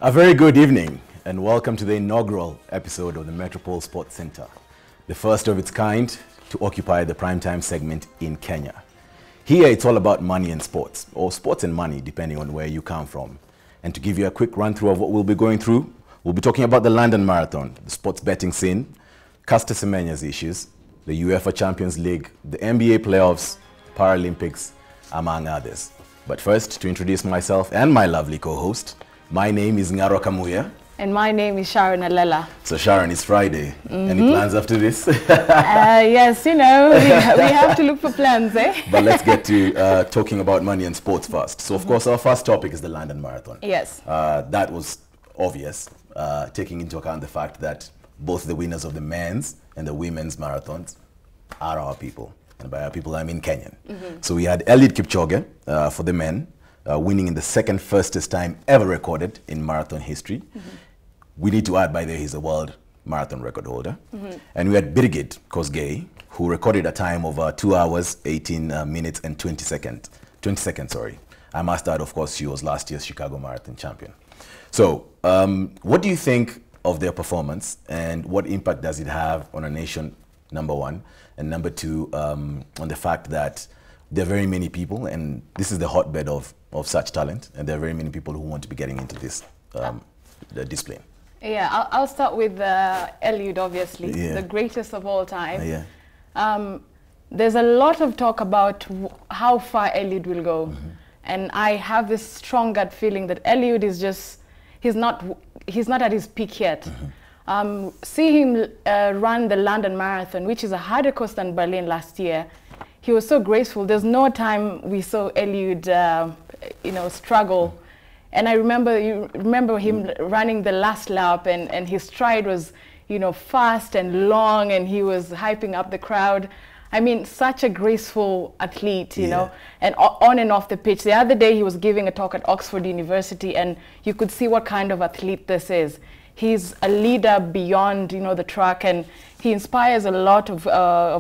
A very good evening and welcome to the inaugural episode of the Metropol Sports Center, the first of its kind to occupy the primetime segment in Kenya. Here it's all about money and sports, or sports and money depending on where you come from. And to give you a quick run through of what we'll be going through, we'll be talking about the London Marathon, the sports betting scene, Caster Semenya's issues, the UEFA Champions League, the NBA playoffs, Paralympics, among others. But first, to introduce myself and my lovely co-host, my name is Ngaro Kamuya. And my name is Sharon Alela. So Sharon, it's Friday. Any plans after this? Yes, you know, we have to look for plans, eh? But let's get to talking about money and sports first. So of course our first topic is the London Marathon. Yes. That was obvious, taking into account the fact that both the winners of the men's and the women's marathons are our people. And by our people, I mean Kenyan. So we had Eliud Kipchoge for the men, winning in the second fastest time ever recorded in marathon history. We need to add, by the way, he's a world marathon record holder. And we had Birgit Kosgei, who recorded a time of 2 hours, 18 minutes and 20 seconds. 20 seconds, sorry. I must add, of course, she was last year's Chicago Marathon champion. So what do you think of their performance and what impact does it have on a nation, number one, and number two, on the fact that there are very many people, and this is the hotbed of such talent, and there are very many people who want to be getting into this the discipline. Yeah, I'll start with Eliud, obviously, the greatest of all time. There's a lot of talk about how far Eliud will go. And I have this strong gut feeling that Eliud is just, he's not at his peak yet. See him run the London Marathon, which is a harder course than Berlin last year. He was so graceful. There's no time we saw Eliud, struggle. And I remember him running the last lap, and his stride was, fast and long, and he was hyping up the crowd. I mean, such a graceful athlete, you know, and on and off the pitch. The other day he was giving a talk at Oxford University, and you could see what kind of athlete this is. He's a leader beyond, the track, and he inspires a lot of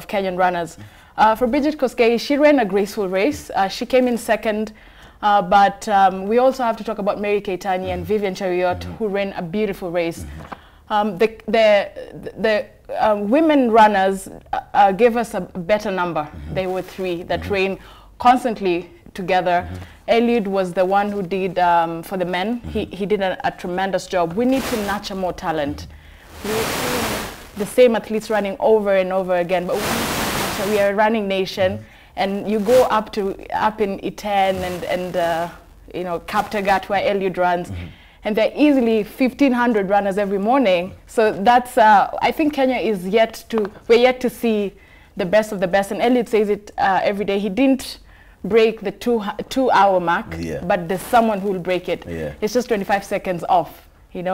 Kenyan runners. For Birgit Kosgei, she ran a graceful race. She came in second, but we also have to talk about Mary Keitany and Vivian Cheruiyot, who ran a beautiful race. The women runners gave us a better number. They were three that ran constantly together. Eliud was the one who did for the men. He did a tremendous job. We need to nurture more talent. We're seeing the same athletes running over and over again, but we are a running nation, and you go up in Iten and Kaptagat where Eliud runs, and there are easily 1,500 runners every morning. So that's I think Kenya is we're yet to see the best of the best, and Eliud says it every day. He didn't break the two-hour mark, but there's someone who will break it. It's just 25 seconds off,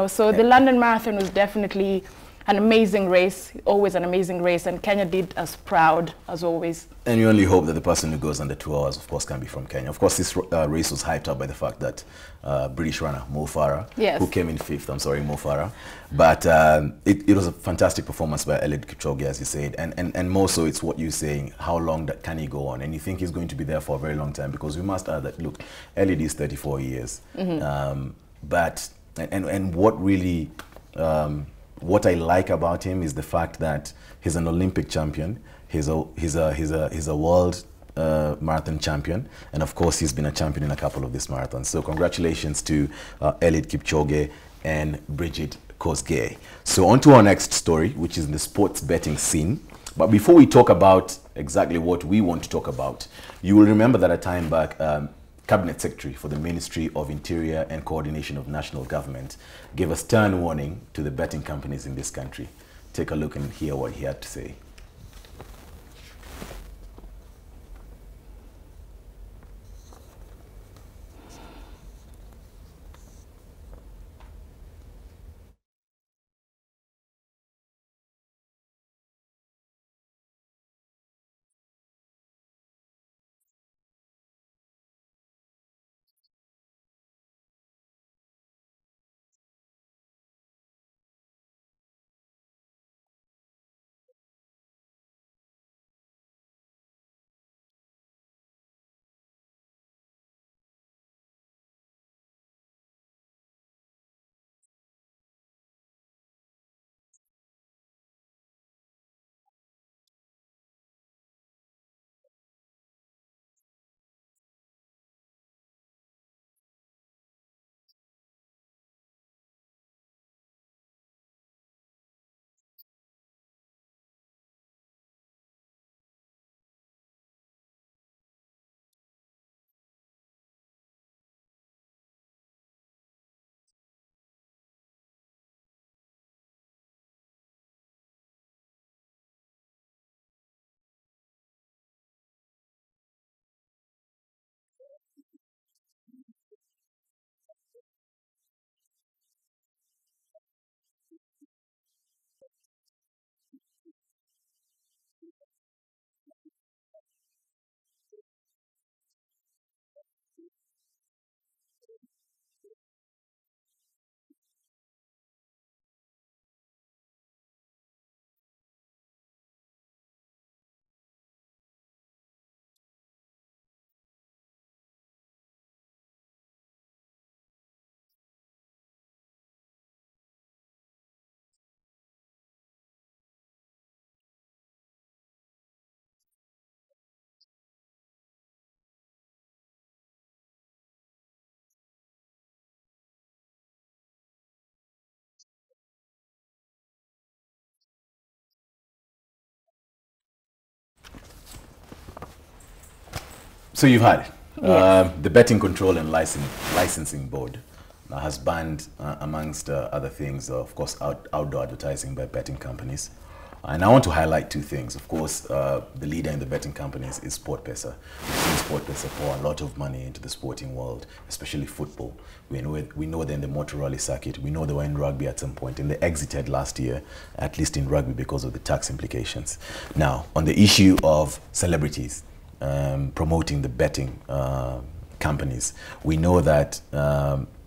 So the London Marathon was definitely an amazing race, always an amazing race, and Kenya did us proud, as always. And you only hope that the person who goes under 2 hours, of course, can be from Kenya. Of course, this race was hyped up by the fact that British runner Mo Farah, who came in fifth, Mo Farah. But it was a fantastic performance by Eliud Kipchoge, as you said. And more so, it's what you're saying, how long can he go on? And you think he's going to be there for a very long time, because we must add that, look, Eliud is 34 years. But what really... what I like about him is the fact that he's an Olympic champion. He's a world marathon champion, and of course he's been a champion in a couple of these marathons. So congratulations to Eliud Kipchoge and Birgit Kosgei. So on to our next story, which is the sports betting scene. But before we talk about exactly what we want to talk about, you will remember that a time back, Cabinet Secretary for the Ministry of Interior and Coordination of National Government gave a stern warning to the betting companies in this country. Take a look and hear what he had to say. So you've had it. Yes. The Betting Control and Licensing Board has banned, amongst other things, of course, outdoor advertising by betting companies. And I want to highlight two things. Of course, the leader in the betting companies is SportPesa. We've seen SportPesa pour a lot of money into the sporting world, especially football. We know they're in the motor rally circuit. We know they were in rugby at some point, and they exited last year, at least in rugby, because of the tax implications. Now, on the issue of celebrities promoting the betting companies, we know that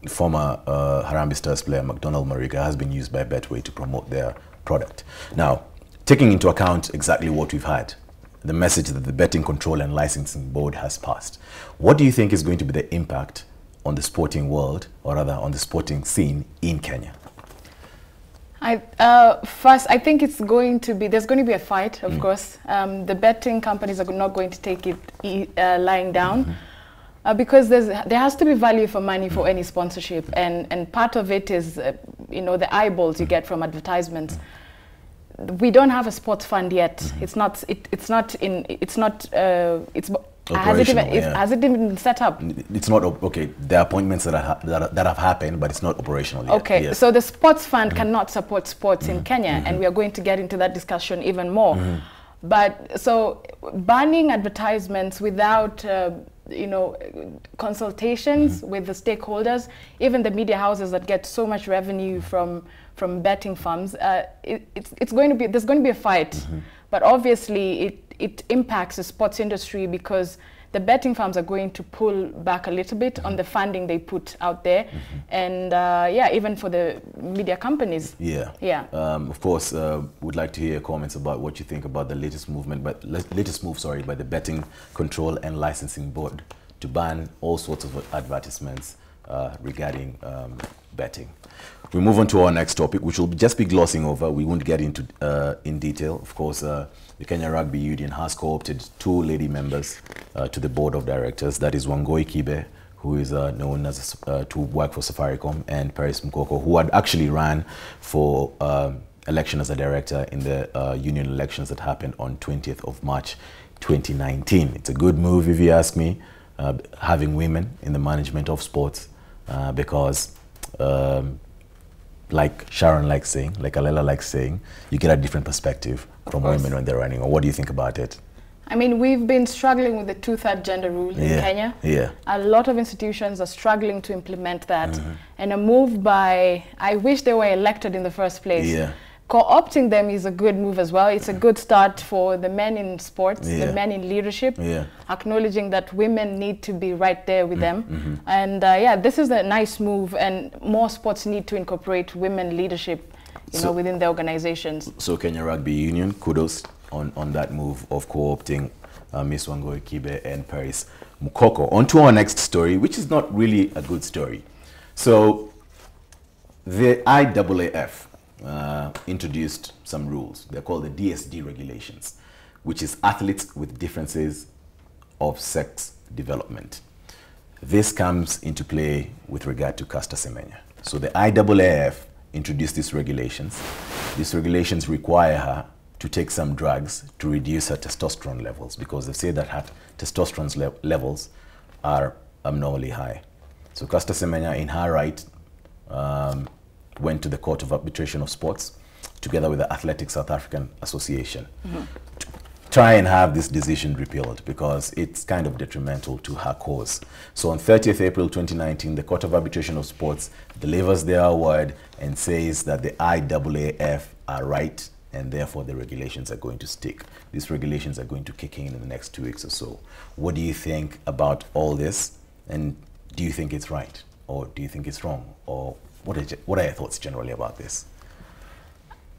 former Harambee Stars player McDonald Mariga has been used by Betway to promote their product. Now, taking into account exactly what we've had, the message that the Betting Control and Licensing Board has passed, what do you think is going to be the impact on the sporting world, or rather on the sporting scene in Kenya? First, I think there's going to be a fight, of course. The betting companies are not going to take it lying down. Because there has to be value for money for any sponsorship, and part of it is the eyeballs you get from advertisements. We don't have a sports fund yet. Has it even set up? It's not okay. There are appointments that have happened, but it's not operational yet. Okay, yes. So the sports fund cannot support sports in Kenya, and we are going to get into that discussion even more. But so banning advertisements without consultations with the stakeholders, even the media houses that get so much revenue from betting firms, there's going to be a fight. But obviously it impacts the sports industry, because the betting firms are going to pull back a little bit on the funding they put out there, and even for the media companies. Of course, would like to hear your comments about what you think about the latest move by the Betting Control and Licensing Board to ban all sorts of advertisements regarding betting. We move on to our next topic, which will just be glossing over. We won't get into in detail. Of course, the Kenya Rugby Union has co-opted 2 lady members to the board of directors. That is Wangoi Kibe, who is known as to work for Safaricom, and Paris Mukoko, who had actually ran for election as a director in the union elections that happened on 20th of March 2019. It's a good move, if you ask me, having women in the management of sports, because like Sharon likes saying, like Alela likes saying, you get a different perspective from women when they're running. Or what do you think about it? I mean, we've been struggling with the 2/3 gender rule in Kenya. A lot of institutions are struggling to implement that. And a move by, I wish they were elected in the first place. Co-opting them is a good move as well. It's a good start for the men in sports, the men in leadership, acknowledging that women need to be right there with them. And this is a nice move, and more sports need to incorporate women leadership, within the organizations. So Kenya Rugby Union, kudos on that move of co-opting Ms. Wangoi Kibe and Paris Mukoko. On to our next story, which is not really a good story. So the IAAF introduced some rules. They're called the DSD regulations, which is athletes with differences of sex development. This comes into play with regard to Caster Semenya. So the IAAF introduced these regulations. These regulations require her to take some drugs to reduce her testosterone levels, because they say that her testosterone levels are abnormally high. So Caster Semenya, in her right, went to the Court of Arbitration of Sports together with the Athletic South African Association to try and have this decision repealed, because it's kind of detrimental to her cause. So on 30th April 2019, the Court of Arbitration of Sports delivers their award and says that the IAAF are right, and therefore the regulations are going to stick. These regulations are going to kick in the next 2 weeks or so. What do you think about all this? And do you think it's right? Or do you think it's wrong? Or what are your thoughts generally about this?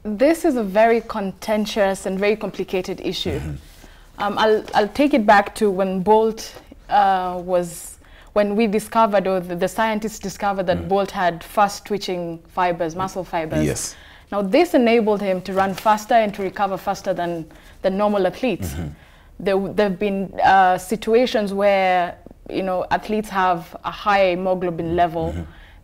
This is a very contentious and very complicated issue. I'll take it back to when Bolt when we discovered, or the scientists discovered that Bolt had fast twitching fibers, muscle fibers. Yes. Now this enabled him to run faster and to recover faster than normal athletes. There have been situations where athletes have a high hemoglobin level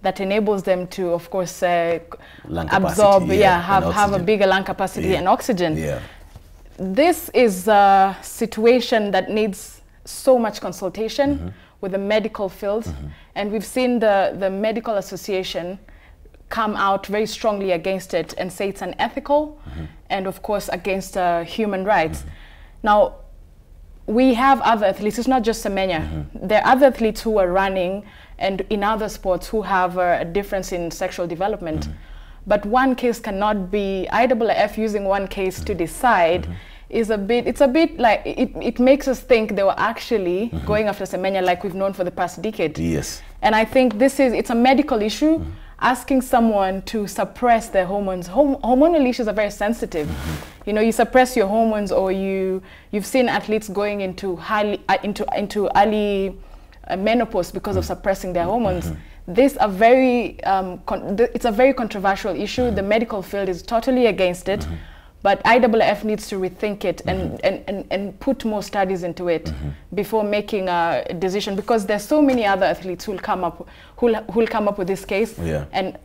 that enables them to, of course, absorb, have a bigger lung capacity and oxygen. This is a situation that needs so much consultation with the medical field, and we've seen the medical association come out very strongly against it and say it's unethical and of course against human rights. Now, we have other athletes, it's not just Semenya. There are other athletes who are running and in other sports who have a difference in sexual development. But one case cannot be, IAAF using one case to decide is it's a bit like, it makes us think they were actually going after Semenya like we've known for the past decade. Yes. And I think it's a medical issue. Asking someone to suppress their hormones. Hormonal issues are very sensitive. You know, you suppress your hormones, or you've seen athletes going into early menopause because of suppressing their hormones. These are very, it's a very controversial issue. The medical field is totally against it. But IAAF needs to rethink it and put more studies into it before making a decision, because there's so many other athletes who'll come up with this case. And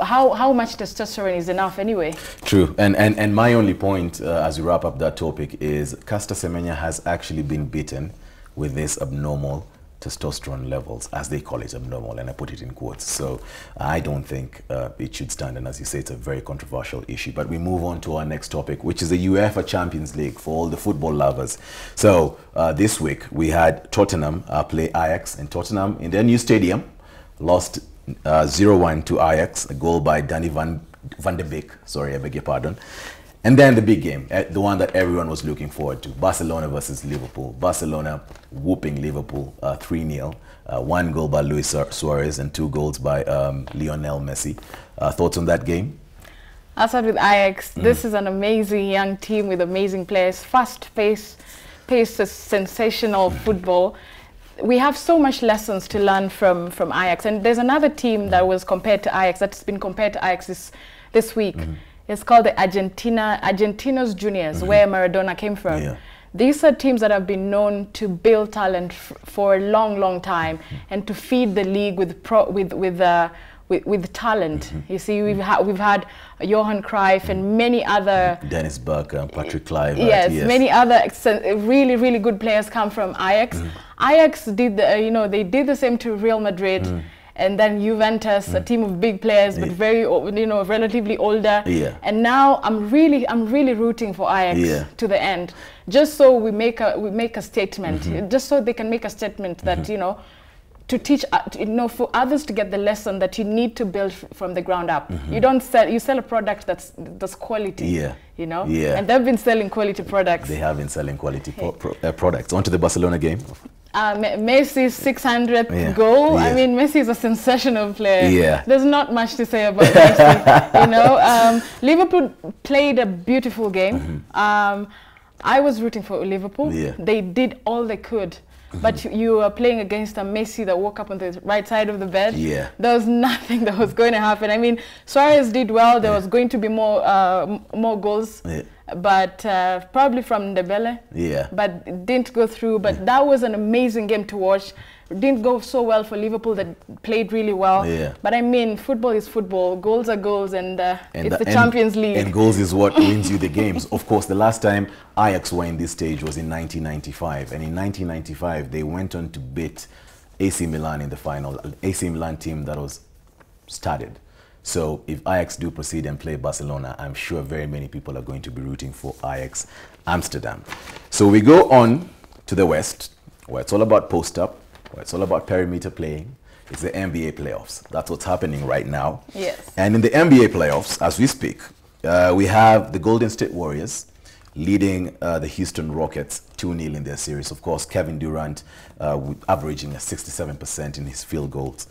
how much testosterone is enough anyway? True. And my only point as we wrap up that topic is Caster Semenya has actually been beaten with this abnormal testosterone levels, as they call it, abnormal, and I put it in quotes. So I don't think it should stand, and as you say, it's a very controversial issue. But we move on to our next topic, which is the UEFA Champions League for all the football lovers. So this week we had Tottenham play Ajax, and Tottenham in their new stadium lost 0-1 to Ajax, a goal by Danny van de Beek, sorry, I beg your pardon. And then the big game, the one that everyone was looking forward to, Barcelona versus Liverpool. Barcelona whooping Liverpool 3-0. 1 goal by Luis Suarez and 2 goals by Lionel Messi. Thoughts on that game? I'll start with Ajax. This is an amazing young team with amazing players. Fast-paced, sensational football. We have so much lessons to learn from Ajax. And there's another team that was compared to Ajax, that's been compared to Ajax this week. It's called the Argentinos Juniors, where Maradona came from. These are teams that have been known to build talent for a long, long time, and to feed the league with talent. You see, we've had Johan Cruyff and many other Dennis Bergkamp, Patrick Kluivert. Yes, many other really, really good players come from Ajax. Ajax did they did the same to Real Madrid. And then Juventus, a team of big players, but very, relatively older. And now I'm really rooting for Ajax to the end, just so we make a statement, just so they can make a statement that to teach, for others to get the lesson that you need to build from the ground up. You sell a product that's quality. And they've been selling quality products. They have been selling quality products. On to the Barcelona game. Messi's 600th goal. I mean, Messi is a sensational player. There's not much to say about Messi. Liverpool played a beautiful game. I was rooting for Liverpool. They did all they could. But you are playing against a Messi that woke up on the right side of the bed. There was nothing that was going to happen. I mean, Suarez did well. There was going to be more goals. But probably from Dembele, but it didn't go through. But that was an amazing game to watch. It didn't go so well for Liverpool, that played really well. But I mean, football is football. Goals are goals, and it's the Champions League. And goals is what wins you the games. Of course, the last time Ajax were in this stage was in 1995. And in 1995, they went on to beat AC Milan in the final. AC Milan team that was started. So if Ajax do proceed and play Barcelona, I'm sure very many people are going to be rooting for Ajax Amsterdam. So we go on to the West, where it's all about post-up, where it's all about perimeter playing. It's the NBA playoffs. That's what's happening right now. And in the NBA playoffs, as we speak, we have the Golden State Warriors leading the Houston Rockets 2-0 in their series. Of course, Kevin Durant averaging a 67% in his field goals.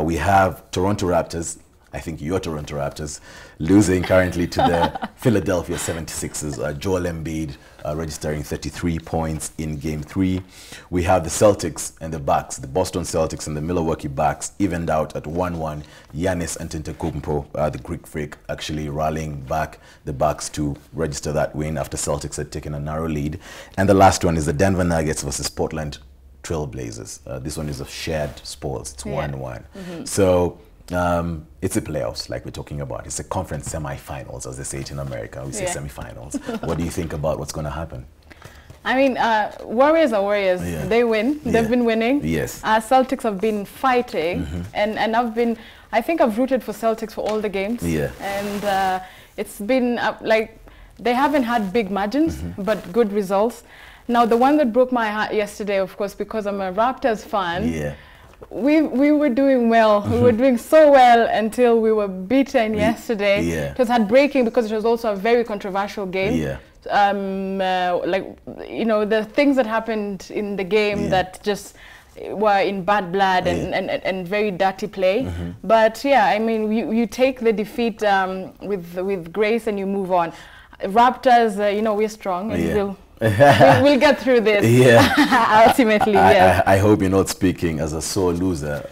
We have Toronto Raptors, I think your Toronto Raptors, losing currently to the Philadelphia 76ers. Joel Embiid registering 33 points in Game 3. We have the Celtics and the Bucks, the Boston Celtics and the Milwaukee Bucks evened out at 1-1. Giannis Antetokounmpo, the Greek freak, actually rallying back the Bucks to register that win after Celtics had taken a narrow lead. And the last one is the Denver Nuggets versus Portland Trailblazers. This one is a shared spoils. It's 1-1. So it's the playoffs, like we're talking about. It's a conference semi-finals, as they say it in America. We say semi-finals. What do you think about what's going to happen? I mean, Warriors are Warriors. Yeah. They win. Yeah. They've been winning. Yes. Celtics have been fighting, and I think I've rooted for Celtics for all the games. Yeah. And it's been like they haven't had big margins, but good results. Now, the one that broke my heart yesterday, of course, because I'm a Raptors fan. Yeah. We were doing well. We were doing so well until we were beaten yesterday. Yeah. It was heartbreaking because it was also a very controversial game. Yeah. Like, you know, the things that happened in the game that just were in bad blood and very dirty play. But yeah, I mean, you take the defeat with grace and you move on. Raptors, you know, we're strong and we'll get through this. Yeah. Ultimately, yes. I hope you're not speaking as a sore loser.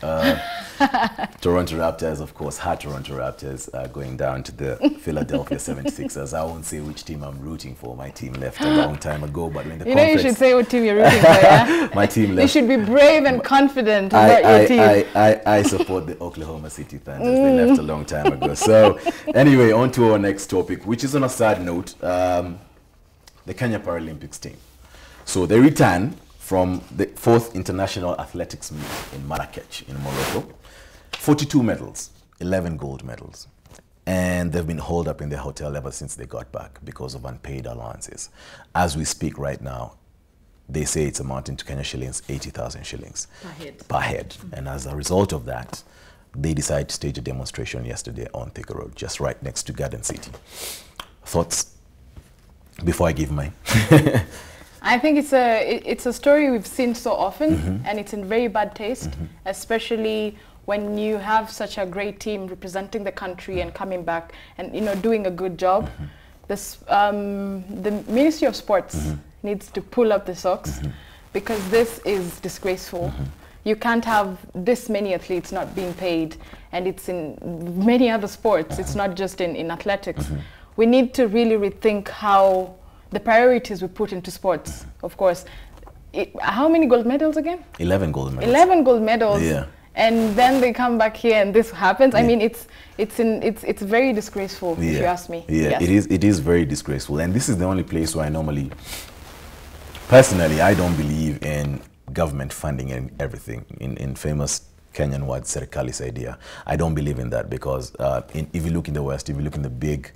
Toronto Raptors, of course, hard Toronto Raptors going down to the Philadelphia 76ers. I won't say which team I'm rooting for. My team left a long time ago, but when the conference... You should say what team you're rooting for, yeah? My team left. You should be brave and confident about your team. I support the Oklahoma City Thunder. They left a long time ago. So, anyway, on to our next topic, which is on a sad note. The Kenya Paralympics team. So they return from the 4th International Athletics Meet in Marrakech in Morocco. 42 medals, 11 gold medals. And they've been holed up in their hotel ever since they got back because of unpaid allowances. As we speak right now, they say it's amounting to Kenya shillings, 80,000 shillings per head. And as a result of that, they decided to stage a demonstration yesterday on Thika Road, just right next to Garden City. Thoughts? Before I give mine. I think it's a story we've seen so often, and it's in very bad taste, especially when you have such a great team representing the country and coming back and, you know, doing a good job. This the Ministry of Sports needs to pull up the socks because this is disgraceful. You can't have this many athletes not being paid, and it's in many other sports. It's not just in athletics. We need to really rethink how the priorities we put into sports. Of course, how many gold medals again? 11 gold medals. 11 gold medals. Yeah. And then they come back here and this happens. I mean, it's very disgraceful, if you ask me. Yeah, yes. It is very disgraceful. And this is the only place where I normally, personally, I don't believe in government funding and everything. In famous Kenyan word, serikali saidia. I don't believe in that because if you look in the West, if you look in the big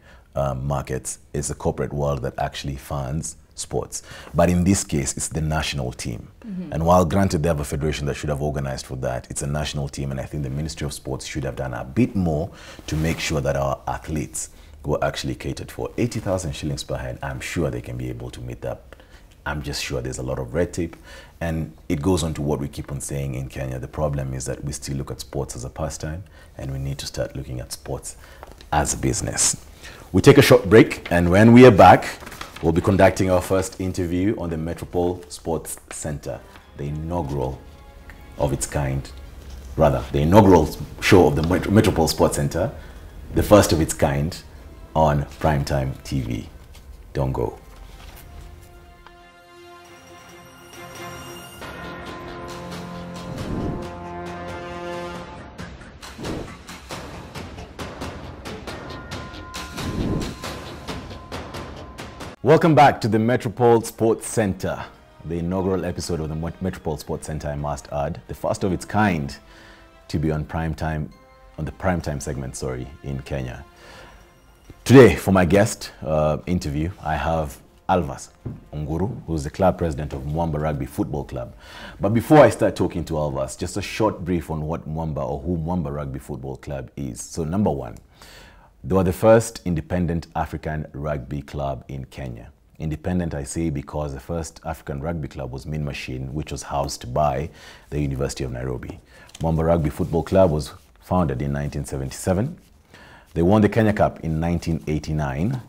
markets, it's the corporate world that actually funds sports. But in this case, it's the national team. And while granted they have a federation that should have organized for that, it's a national team, and I think the Ministry of Sports should have done a bit more to make sure that our athletes were actually catered for. 80,000 shillings per head, I'm sure they can be able to meet that. I'm just sure there's a lot of red tape, and it goes on to what we keep on saying in Kenya. The problem is that we still look at sports as a pastime, and we need to start looking at sports as a business. We take a short break, and when we are back, we'll be conducting our first interview on the Metropol Sports Center, the inaugural of its kind, rather, the inaugural show of the Metropol Sports Center, the first of its kind on Primetime TV. Don't go. Welcome back to the Metropol Sports Center, the inaugural episode of the Metropol Sports Center, I must add, the first of its kind to be on primetime, on the primetime segment, sorry, in Kenya. Today, for my guest interview, I have Alvas Onguru, who's the club president of Mwamba Rugby Football Club. But before I start talking to Alvas, just a short brief on what Mwamba or who Mwamba Rugby Football Club is. So number one, they were the first independent African rugby club in Kenya. Independent, I say, because the first African rugby club was Mean Machine, which was housed by the University of Nairobi. Mwamba Rugby Football Club was founded in 1977. They won the Kenya Cup in 1989.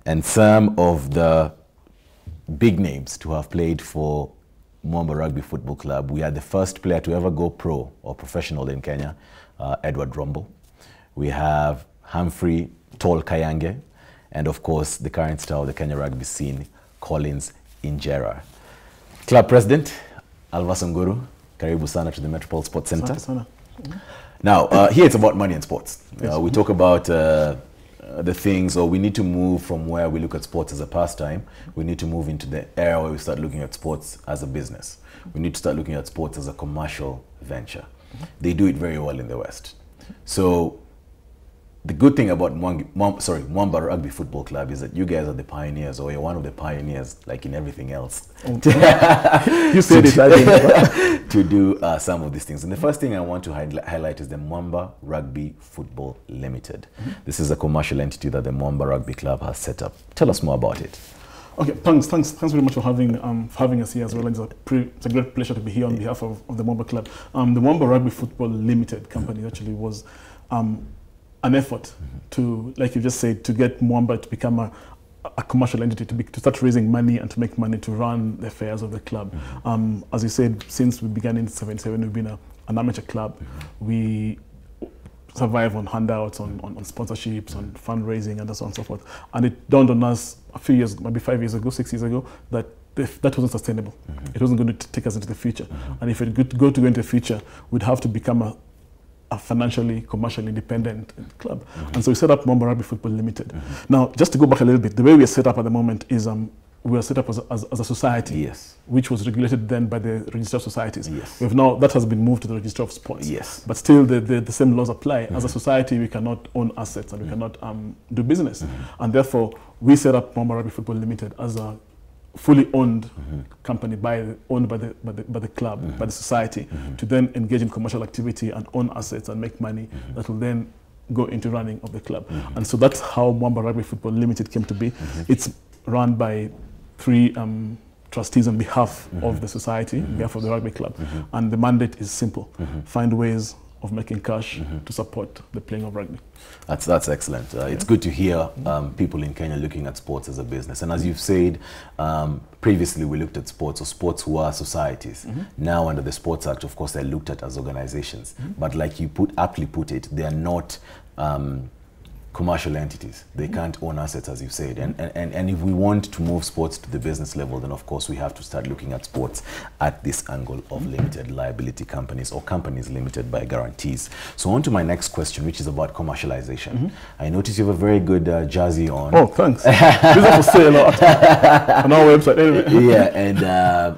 And some of the big names to have played for Mwamba Rugby Football Club, we had the first player to ever go pro or professional in Kenya, Edward Rombo. We have Humphrey Tol Kayange, and of course the current star of the Kenya rugby scene, Collins Injera. Club President Alvas Onguru, karibu sana to the Metropol Sports Center. Now, here it's about money and sports. We talk about the things, or we need to move from where we look at sports as a pastime. We need to move into the era where we start looking at sports as a business. We need to start looking at sports as a commercial venture. They do it very well in the West. So the good thing about Mwamba Rugby Football Club is that you guys are the pioneers, or you're one of the pioneers, like in everything else. You said it, I didn't. To do some of these things. And the first thing I want to highlight is the Mwamba Rugby Football Limited. This is a commercial entity that the Mwamba Rugby Club has set up. Tell us more about it. Okay, thanks very much for having us here as well. It's a great pleasure to be here on behalf of the Mwamba Club. The Mwamba Rugby Football Limited company actually was an effort to, like you just said, to get Mwamba to become a commercial entity, to start raising money and to make money to run the affairs of the club. As you said, since we began in '77, we've been an amateur club. We survive on handouts, on sponsorships, on fundraising, and so on and so forth. And it dawned on us a few years, maybe 5 years ago, 6 years ago, that that wasn't sustainable. It wasn't going to take us into the future. And if it could go into the future, we'd have to become a financially, commercially independent club. And so we set up Mwamba Rugby Football Limited. Now, just to go back a little bit, the way we are set up at the moment is we are set up as a society, which was regulated then by the Register of Societies. We've now, that has been moved to the Register of Sports. But still the same laws apply. As a society, we cannot own assets and we cannot do business. And therefore, we set up Mwamba Rugby Football Limited as a fully owned company owned by the club, by the society, to then engage in commercial activity and own assets and make money that will then go into running of the club. And so that's how Mwamba Rugby Football Limited came to be. It's run by 3 trustees on behalf of the society, on behalf of the rugby club. And the mandate is simple: find ways of making cash to support the playing of rugby. That's excellent. It's good to hear people in Kenya looking at sports as a business. And as you've said, previously we looked at sports, or sports were societies. Now under the Sports Act, of course, they're looked at as organizations. But like you aptly put it, they are not commercial entities. They can't own assets, as you've said. And if we want to move sports to the business level, then of course we have to start looking at sports at this angle of limited liability companies, or companies limited by guarantees. So on to my next question, which is about commercialization. I notice you have a very good jersey on. Oh, thanks. These are for sale on our website anyway. Yeah, and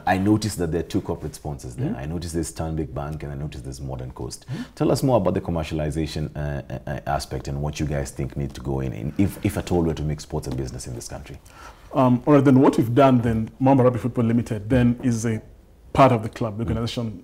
I noticed that there are 2 corporate sponsors there. I noticed there's Stanbic Bank and I noticed there's Modern Coast. Tell us more about the commercialization aspect and what you guys think need to go in, if at all we're to make sports a business in this country. All right, then what we've done then, Mwamba Rugby Football Limited then is a part of the club, the organization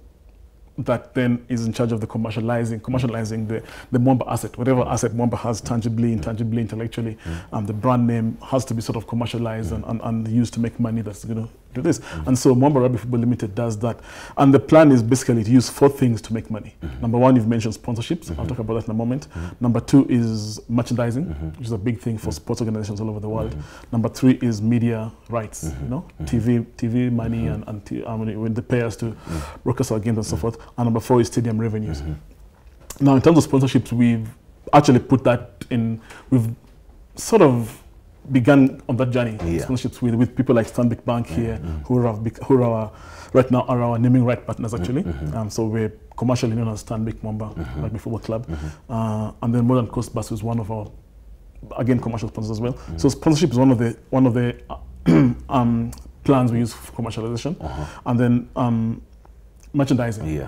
that then is in charge of the commercializing the Mwamba asset, whatever asset Mwamba has, tangibly, intangibly, intellectually. The brand name has to be sort of commercialized and used to make money that's going to do this. And so Mwamba Rugby Football Limited does that. And the plan is basically to use 4 things to make money. Number 1, you've mentioned sponsorships. I'll talk about that in a moment. Number 2 is merchandising, which is a big thing for sports organizations all over the world. Number 3 is media rights, you know, TV money and with the payers to broadcast our games and so forth. And number 4 is stadium revenues. Now, in terms of sponsorships, we've actually put that in, we've sort of begun on that journey, sponsorships with people like Stanbic Bank here, who are right now our naming right partners actually. So we're commercially known as Stanbic Mwamba Rugby Football Club. And then Modern Coast Bus is one of our, again, commercial sponsors as well. So sponsorship is one of the plans we use for commercialization. And then merchandising,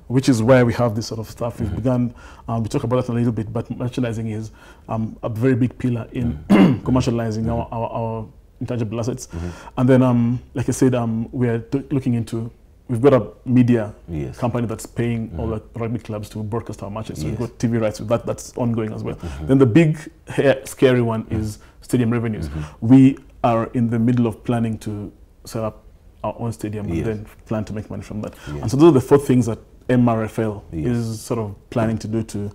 which is where we have this sort of stuff. We've begun, we talk about that a little bit, but merchandising is a very big pillar in commercializing our intangible assets. And then, like I said, we are looking into, we've got a media company that's paying all the rugby clubs to broadcast our matches. So we've got TV rights, so that's ongoing as well. Then the big, scary one is stadium revenues. We are in the middle of planning to set up our own stadium and then plan to make money from that. And so those are the 4 things that MRFL is sort of planning to do to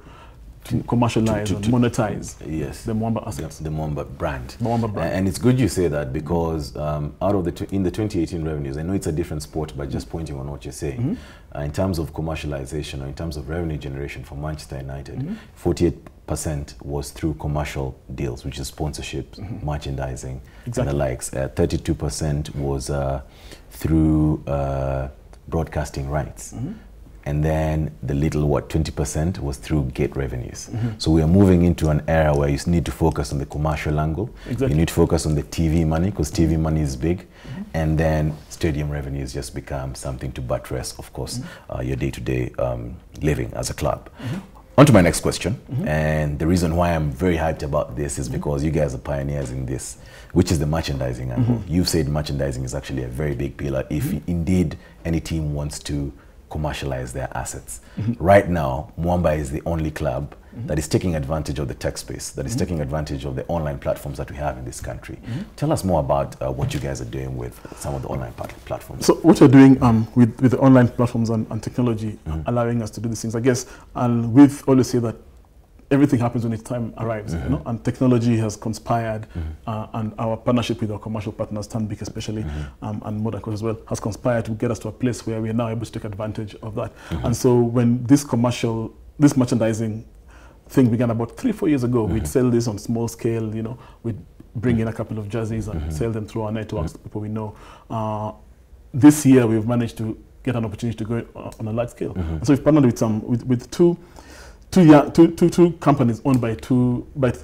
commercialize and monetize the Mwamba assets. The Mwamba brand. The Mwamba brand. And it's good you say that, because out of in the 2018 revenues, I know it's a different sport, but just pointing on what you're saying, in terms of commercialization or in terms of revenue generation for Manchester United, 48% was through commercial deals, which is sponsorships, merchandising, and the likes. 32% was through broadcasting rights. and then the little, 20% was through gate revenues. So we are moving into an era where you need to focus on the commercial angle. Exactly. You need to focus on the TV money, because TV money is big, and then stadium revenues just become something to buttress, of course, your day-to-day living as a club. On to my next question, and the reason why I'm very hyped about this is because you guys are pioneers in this, which is the merchandising angle. You've said merchandising is actually a very big pillar if indeed any team wants to commercialize their assets. Right now, Mwamba is the only club that is taking advantage of the tech space, that is taking advantage of the online platforms that we have in this country. Tell us more about what you guys are doing with some of the online platforms. So what we're doing with the online platforms and technology, allowing us to do these things, I guess, and we've always say that everything happens when its time arrives, you know, and technology has conspired, and our partnership with our commercial partners, Stanbic especially, and Modern Coast as well, has conspired to get us to a place where we are now able to take advantage of that. And so when this merchandising thing began about 3-4 years ago, we'd sell this on small scale, you know, we'd bring in a couple of jerseys and sell them through our networks to people we know. This year we've managed to get an opportunity to go on a large scale. So we've partnered with two companies owned by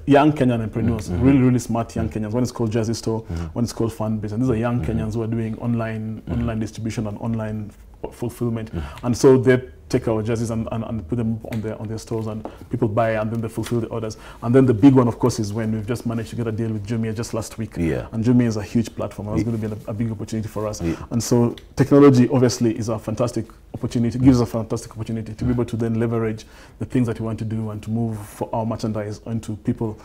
young Kenyan entrepreneurs, really smart young Kenyans. One is called Jersey Store, one is called Fanbase, and these are young Kenyans who are doing online distribution and online fulfillment. And so they take our jerseys and put them on their stores, and people buy, and then they fulfill the orders. And then the big one, of course, is when we've just managed to get a deal with Jumia just last week. And Jumia is a huge platform, and it's going to be a big opportunity for us. And so technology obviously is a fantastic opportunity, gives us a fantastic opportunity to be able to then leverage the things that we want to do and to move for our merchandise onto people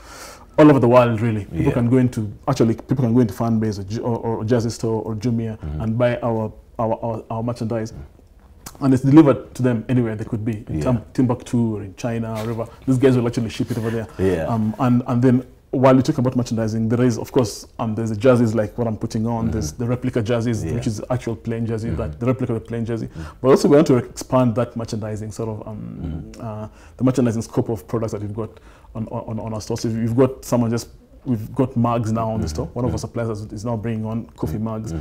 all over the world, really. People can go into Fanbase or Jersey Store or Jumia and buy our merchandise, and it's delivered to them anywhere they could be, in Timbuktu or in China or wherever. These guys will actually ship it over there. And then while you talk about merchandising, there is, of course, there's the jerseys like what I'm putting on. There's the replica jerseys, which is the actual plain jersey, the replica of the plain jersey. But also we want to expand that merchandising sort of the merchandising scope of products that we've got on our stores. So you've got we've got mugs now on the store. One of our suppliers is now bringing on coffee mugs.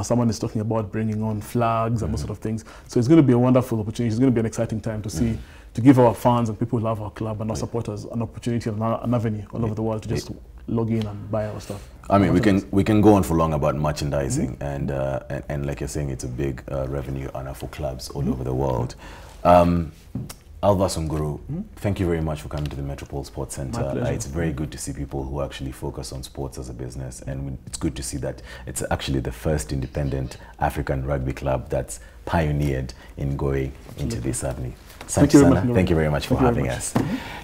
Someone is talking about bringing on flags and those sort of things. So it's going to be a wonderful opportunity. It's going to be an exciting time to see, to give our fans and people who love our club and our supporters an opportunity and an avenue all over the world to just log in and buy our stuff. I mean, we can go on for long about merchandising, and like you're saying, it's a big revenue earner for clubs all over the world. Alva Sunguru, thank you very much for coming to the Metropol Sports Center. It's very good to see people who actually focus on sports as a business, and it's good to see that it's actually the first independent African rugby club that's pioneered in going into this avenue. Thank you very much for having us.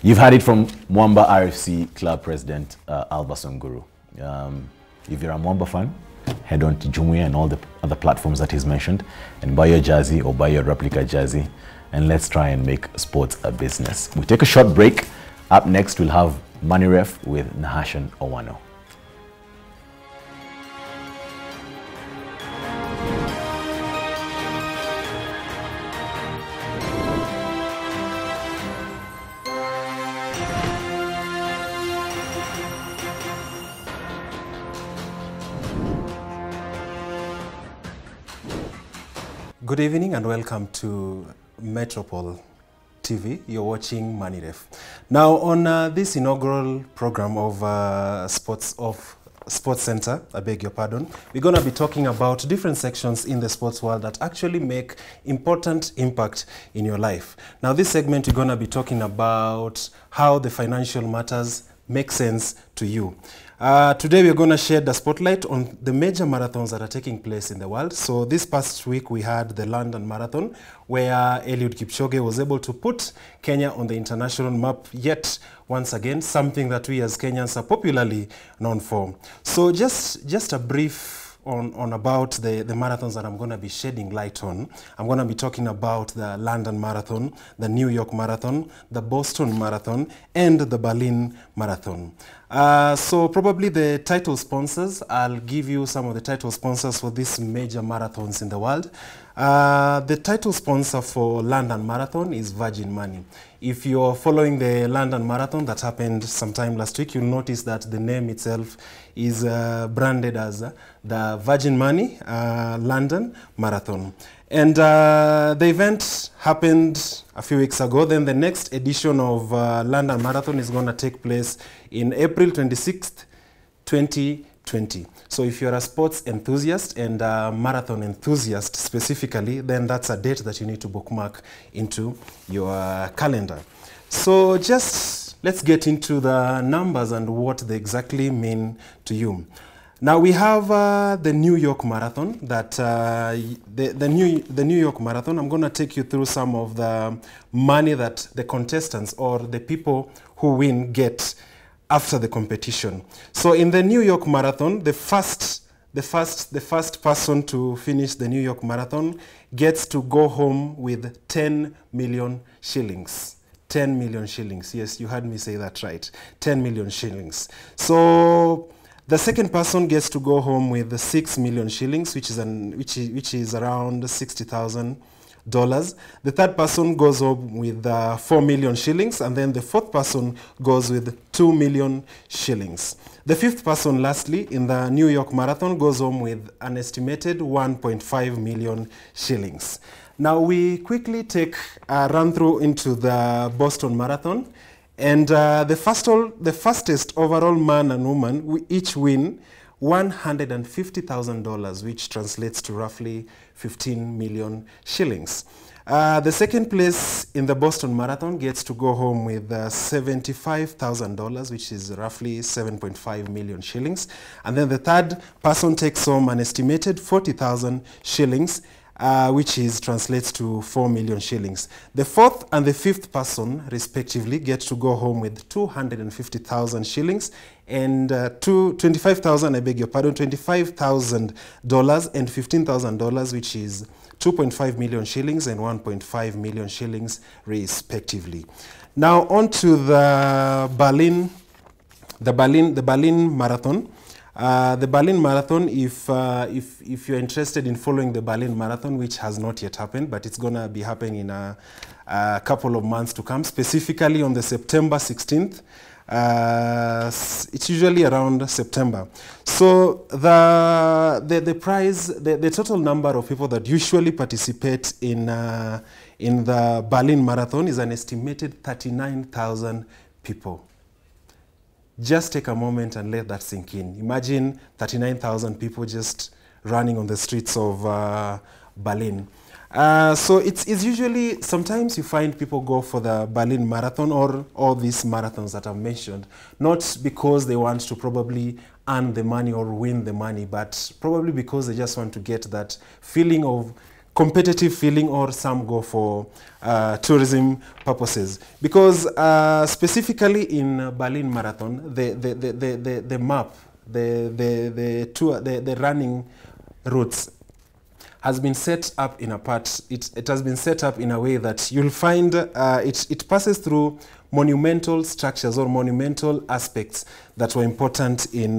You've heard it from Mwamba RFC Club President Alva Sunguru. If you're a Mwamba fan, head on to Jumia and all the other platforms that he's mentioned and buy your jersey or buy your replica jersey, and let's try and make sports a business. We take a short break. Up next, we'll have Money Ref with Nahashan Owano. Good evening and welcome to Metropol TV. You're watching Money Ref. Now on this inaugural program of Sports Center, I beg your pardon, we're going to be talking about different sections in the sports world that actually make important impact in your life. Now this segment we're going to be talking about how the financial matters make sense to you. Today we're going to shed the spotlight on the major marathons that are taking place in the world. So this past week we had the London Marathon, where Eliud Kipchoge was able to put Kenya on the international map yet once again, something that we as Kenyans are popularly known for. So just a brief on about the marathons that I'm going to be shedding light on. I'm going to be talking about the London Marathon, the New York Marathon, the Boston Marathon, and the Berlin Marathon. So probably the title sponsors, I'll give you some of the title sponsors for these major marathons in the world. The title sponsor for London Marathon is Virgin Money. If you're following the London Marathon that happened sometime last week, you'll notice that the name itself is branded as the Virgin Money London Marathon. And the event happened a few weeks ago. Then the next edition of London Marathon is going to take place in April 26th, 2020. So if you're a sports enthusiast and a marathon enthusiast specifically, then that's a date that you need to bookmark into your calendar. So just let's get into the numbers and what they exactly mean to you. Now we have the New York Marathon. That the New York Marathon. I'm going to take you through some of the money that the contestants or the people who win get after the competition. So in the New York Marathon, the first person to finish the New York Marathon gets to go home with 10 million shillings. 10 million shillings. Yes, you heard me say that right. 10 million shillings. So the second person gets to go home with 6 million shillings, which is around $60,000. The third person goes home with 4 million shillings, and then the fourth person goes with 2 million shillings. The fifth person, lastly, in the New York Marathon goes home with an estimated 1.5 million shillings. Now we quickly take a run through into the Boston Marathon. And the fastest overall man and woman, we each win $150,000, which translates to roughly 15 million shillings. The second place in the Boston Marathon gets to go home with $75,000, which is roughly 7.5 million shillings. And then the third person takes home an estimated 40,000 shillings, which translates to 4 million shillings. The fourth and the fifth person, respectively, get to go home with 250,000 shillings and $25,000, I beg your pardon, $25,000 and $15,000, which is 2.5 million shillings and 1.5 million shillings, respectively. Now on to the Berlin Marathon. The Berlin Marathon, if you're interested in following the Berlin Marathon, which has not yet happened, but it's going to be happening in a couple of months to come, specifically on the September 16th. It's usually around September. So the prize, the total number of people that usually participate in the Berlin Marathon is an estimated 39,000 people. Just take a moment and let that sink in. Imagine 39,000 people just running on the streets of Berlin. So it's usually, sometimes you find people go for the Berlin Marathon or all these marathons that I've mentioned, not because they want to probably earn the money or win the money, but probably because they just want to get that feeling of competitive feeling, or some go for tourism purposes. Because specifically in Berlin Marathon, the map, the running routes has been set up in a part. It has been set up in a way that you'll find it passes through monumental structures or monumental aspects that were important in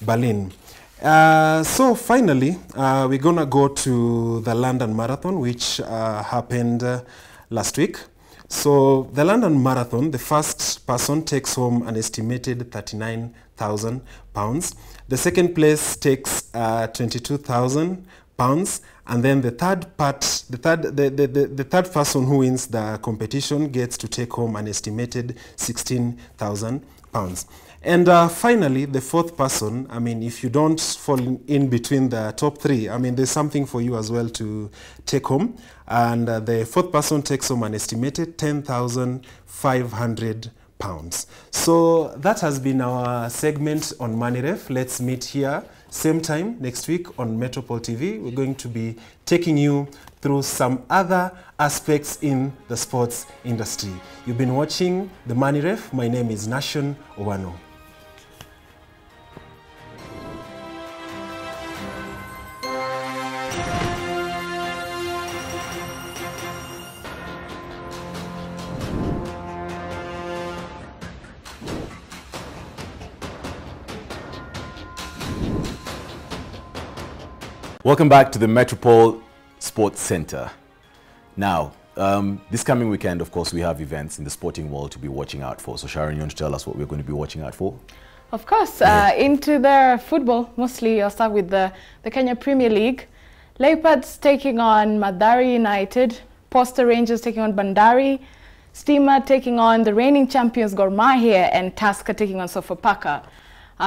Berlin. So finally, we're going to go to the London Marathon, which happened last week. So the London Marathon, the first person takes home an estimated £39,000. The second place takes £22,000. And then the third person who wins the competition gets to take home an estimated £16,000. And finally, the fourth person, I mean, if you don't fall in between the top three, I mean, there's something for you as well to take home. And the fourth person takes home an estimated £10,500. So that has been our segment on MoneyRef. Let's meet here same time next week on Metropol TV. We're going to be taking you through some other aspects in the sports industry. You've been watching the MoneyRef. My name is Nation Owano. Welcome back to the Metropol Sports Center. Now, this coming weekend, of course, we have events in the sporting world to be watching out for. So Sharon, you want to tell us what we're going to be watching out for? Of course, into the football, mostly I'll start with the Kenya Premier League. Leopards taking on Mathare United, Posta Rangers taking on Bandari, Steamer taking on the reigning champions Gor Mahia, and Tusker taking on Sofapaka.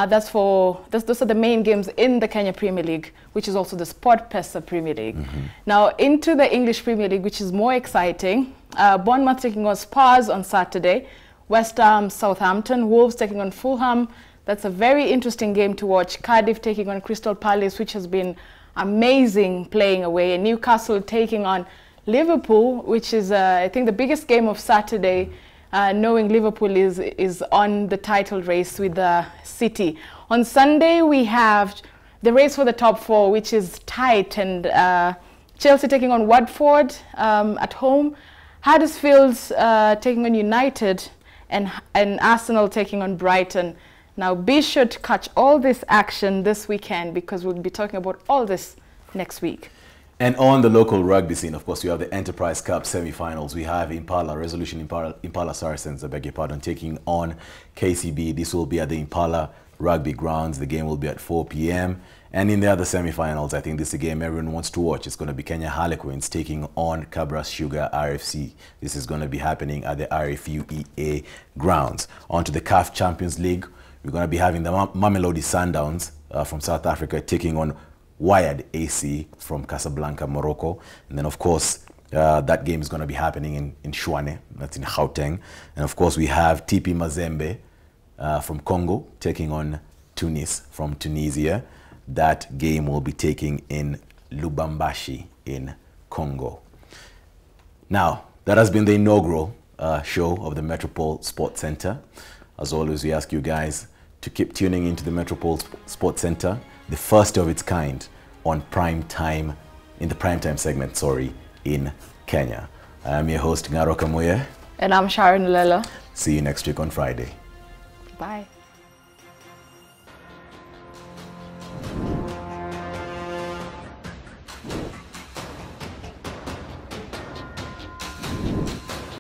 Those are the main games in the Kenya Premier League, which is also the SportPesa Premier League. Now into the English Premier League, which is more exciting. Bournemouth taking on Spurs on Saturday, West Ham, Southampton, Wolves taking on Fulham. That's a very interesting game to watch. Cardiff taking on Crystal Palace, which has been amazing playing away, and Newcastle taking on Liverpool, which is I think the biggest game of Saturday, knowing Liverpool is on the title race with City. On Sunday we have the race for the top four, which is tight, and Chelsea taking on Watford at home, Huddersfield taking on United, and Arsenal taking on Brighton. Now be sure to catch all this action this weekend, because we'll be talking about all this next week. And on the local rugby scene, of course, we have the Enterprise Cup semi-finals. We have Resolution Impala Saracens, I beg your pardon, taking on KCB. This will be at the Impala Rugby Grounds. The game will be at 4 p.m. And in the other semi-finals, I think this is a game everyone wants to watch. It's going to be Kenya Harlequins taking on Cabra Sugar RFC. This is going to be happening at the RFUEA grounds. On to the CAF Champions League. We're going to be having the Mamelodi Sundowns from South Africa taking on Wired AC from Casablanca, Morocco. And then, of course, that game is going to be happening in Shwane, that's in Gauteng. And, of course, we have TP Mazembe from Congo taking on Tunis from Tunisia. That game will be taking in Lubumbashi in Congo. Now, that has been the inaugural show of the Metropol Sports Center. As always, we ask you guys to keep tuning into the Metropol Sports Center, the first of its kind on prime time, in the prime time segment, in Kenya. I am your host, Ngaro Kamuye. And I'm Sharon Lelo. See you next week on Friday. Bye.